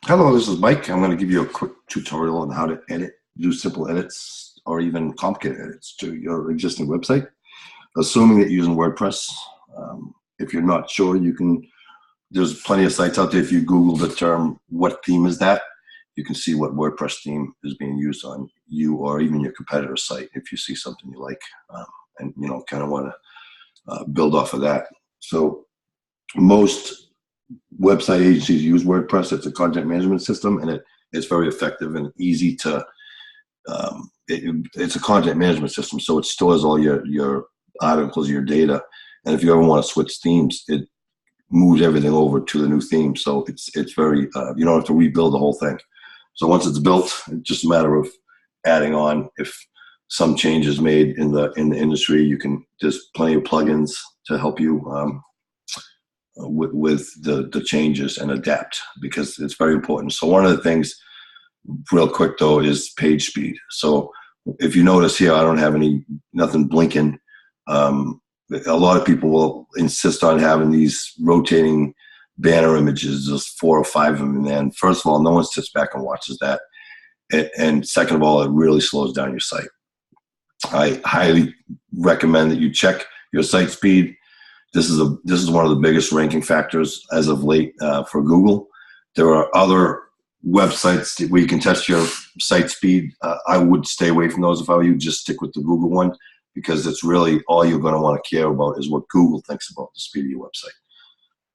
Hello, this is Mike. I'm going to give you a quick tutorial on how to do simple edits, or even complicated edits to your existing website, assuming that you're using WordPress. If you're not sure, there's plenty of sites out there. If you Google the term, what theme is that? You can see what WordPress theme is being used on you or even your competitor's site if you see something you like, and kind of want to build off of that. So most website agencies use WordPress. It's a content management system, and it's very effective and easy to. It's a content management system, so it stores all your articles, your data, and if you ever want to switch themes, it moves everything over to the new theme. So it's very you don't have to rebuild the whole thing. So once it's built, it's just a matter of adding on. If some changes made in the industry, there's plenty of plugins to help you. With the changes and adapt, because it's very important. So one of the things, real quick though, is page speed. So if you notice here, I don't have nothing blinking. A lot of people will insist on having these rotating banner images. There's 4 or 5 of them, and then first of all, no one sits back and watches that, and second of all, it really slows down your site. I highly recommend that you check your site speed. This is one of the biggest ranking factors as of late for Google. There are other websites where you can test your site speed. I would stay away from those if I were you. Just stick with the Google one, because it's really all you're going to want to care about is what Google thinks about the speed of your website.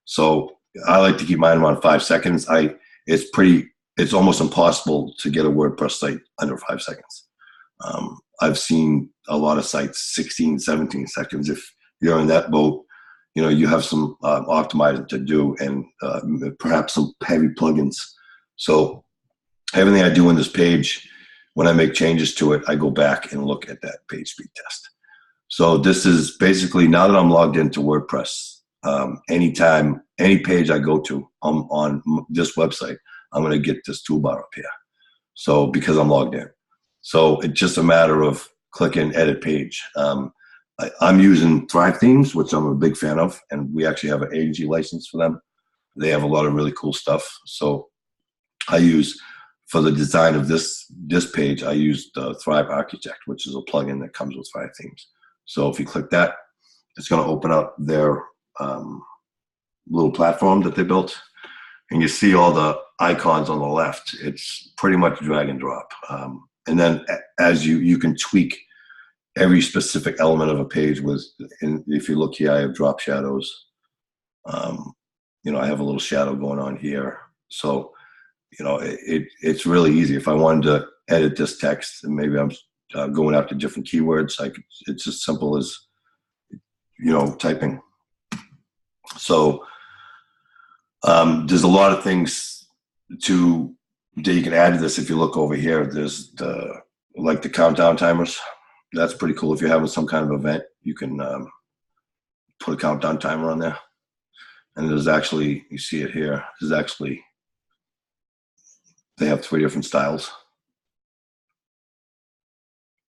So I like to keep mine around 5 seconds. It's almost impossible to get a WordPress site under 5 seconds. I've seen a lot of sites 16, 17 seconds. If you're in that boat, you have some optimizing to do, and perhaps some heavy plugins. So everything I do in this page, when I make changes to it, I go back and look at that page speed test. So this is basically, now that I'm logged into WordPress, anytime, any page I go to on this website, I'm going to get this toolbar up here. So because I'm logged in. So it's just a matter of clicking edit page. I'm using Thrive Themes, which I'm a big fan of, and we actually have an agency license for them. They have a lot of really cool stuff. So I use, for the design of this page, I use the Thrive Architect, which is a plugin that comes with Thrive Themes. So if you click that, it's going to open up their little platform that they built, and you see all the icons on the left. It's pretty much drag and drop, and then as you can tweak every specific element of a page if you look here, I have drop shadows. I have a little shadow going on here. So, it's really easy. If I wanted to edit this text, and maybe I'm going after different keywords, it's as simple as, typing. So there's a lot of things that you can add to this. If you look over here, there's the countdown timers. That's pretty cool. If you're having some kind of event, you can put a countdown timer on there. And there's actually, you see it here, they have 3 different styles.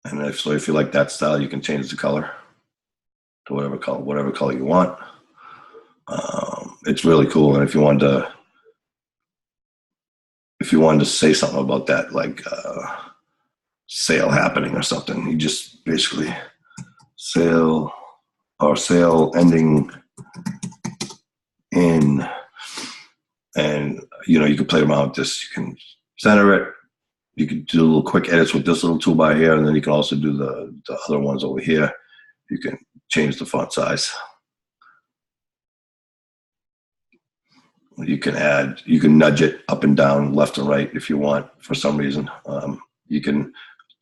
And if you like that style, you can change the color to whatever color you want. It's really cool. And if you wanted to say something about that, like sale happening or something, you just basically sale ending in, and you can play around with this. You can center it. You can do little quick edits with this little toolbar here, and then you can also do the other ones over here. You can change the font size. You can nudge it up and down, left and right if you want for some reason. You can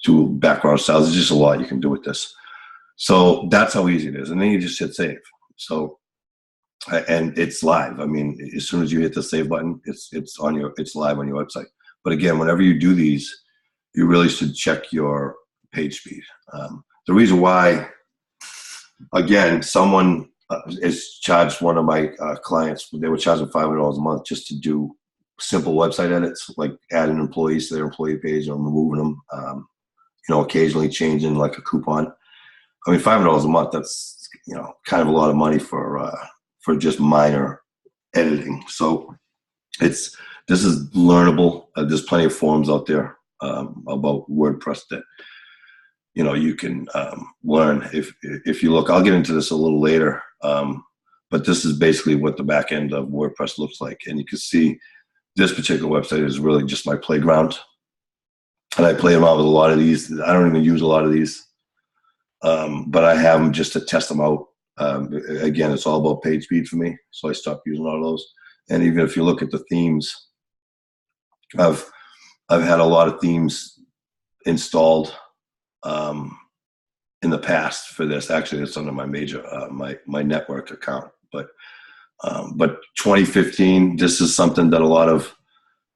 do background styles. There's just a lot you can do with this. So that's how easy it is. And then you just hit save. So, and it's live. I mean, as soon as you hit the save button, it's live on your website. But again, whenever you do these, you really should check your page speed. The reason why, again, someone is charged, one of my clients, they were charging $500 a month just to do simple website edits, like adding employees to their employee page or removing them, occasionally changing like a coupon. I mean, $500 a month, that's, kind of a lot of money for just minor editing. So it's this is learnable. There's plenty of forums out there about WordPress that you can learn if you look. I'll get into this a little later, but this is basically what the back end of WordPress looks like, and you can see this particular website is really just my playground, and I play around with a lot of these. I don't even use a lot of these, but I have them just to test them out. Again, it's all about PageSpeed for me, so I stopped using all of those. And even if you look at the themes, I've had a lot of themes installed in the past for this. Actually, it's under my major my network account. But 2015, this is something that a lot of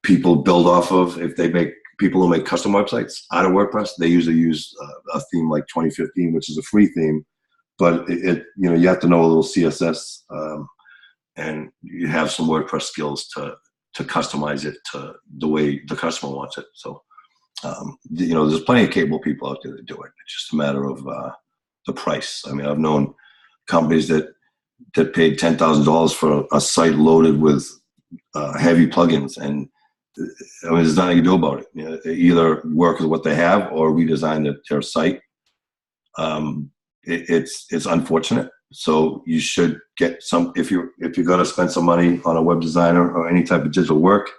people build off of. If they make people who make custom websites out of WordPress, they usually use a theme like 2015, which is a free theme. But you have to know a little CSS, and you have some WordPress skills to customize it to the way the customer wants it. So, there's plenty of capable people out there that do it. It's just a matter of the price. I mean, I've known companies that paid $10,000 for a site loaded with heavy plugins, and I mean, there's nothing you can do about it. They either work with what they have or redesign their site. It's unfortunate. So you should get some, if you're going to spend some money on a web designer or any type of digital work.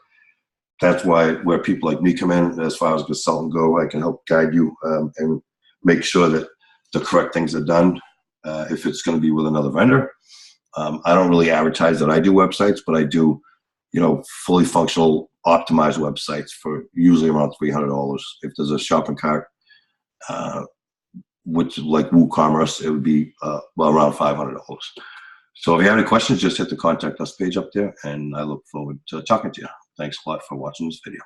That's where people like me come in. As far as consultant go, I can help guide you and make sure that the correct things are done. If it's going to be with another vendor, I don't really advertise that I do websites, but I do, fully functional, optimized websites for usually around $300. If there's a shopping cart, which like WooCommerce, it would be around $500. So if you have any questions, just hit the contact us page up there, and I look forward to talking to you. Thanks a lot for watching this video.